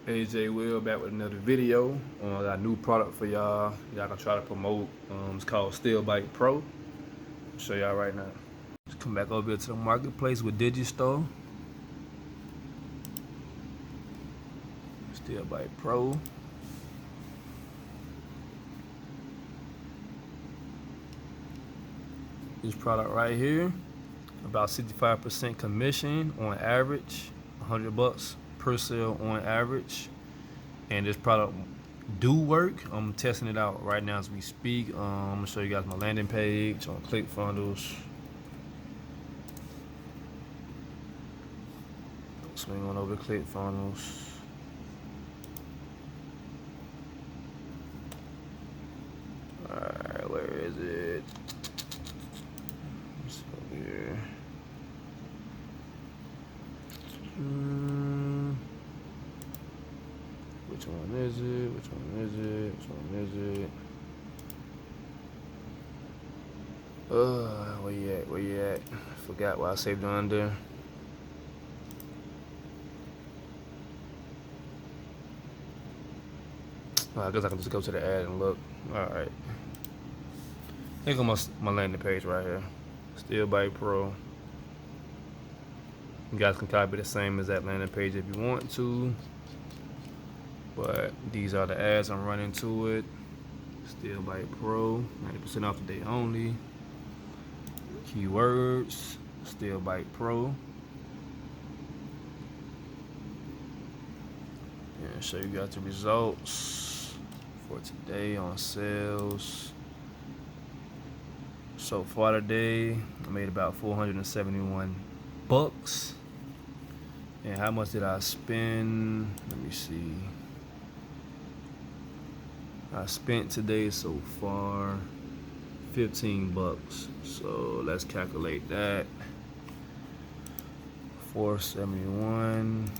AJ Will back with another video. I got a new product for y'all. Y'all gonna try to promote. It's called Steel Bite Pro. I'll show y'all right now. Just come back over here to the marketplace with Digistore. Steel Bite Pro. This product right here, about 65% commission on average, $100 per sale on average. And this product do work. I'm testing it out right now as we speak. I'm gonna show you guys my landing page on ClickFunnels. Swing on over to ClickFunnels. Alright, where is it? It's over here. Which one is it? Which one is it? Which one is it? Where you at? Where you at? Forgot what I saved it under. I guess I can just go to the ad and look. Alright. Here goes my landing page right here. Steel Bite Pro. You guys can copy the same as that landing page if you want to. But these are the ads I'm running to it. Steel Bite Pro, 90% off the day only. Keywords, Steel Bite Pro. And show you guys the results for today on sales. So far today, I made about 471 bucks. And how much did I spend? Let me see. I spent today so far 15 bucks. So let's calculate that. 471.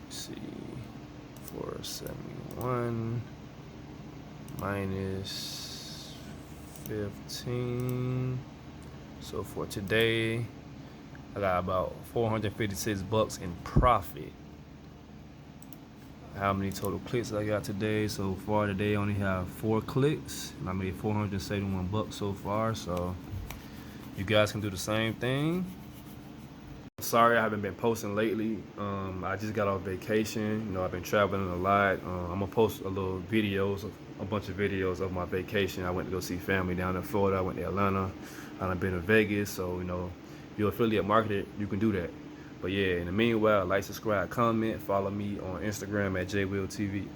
Let's see. 471 minus 15. So for today, I got about 456 bucks in profit. How many total clicks I got today? So far today, I only have 4 clicks, and I made 471 bucks so far. So you guys can do the same thing. Sorry I haven't been posting lately. I just got off vacation. You know, I've been traveling a lot. I'm gonna post a bunch of videos of my vacation. I went to go see family down in Florida. I went to Atlanta. I've been to Vegas. So, you know, if you're affiliate marketer, you can do that. But yeah, in the meanwhile, like, subscribe, comment, follow me on Instagram at JWillTV.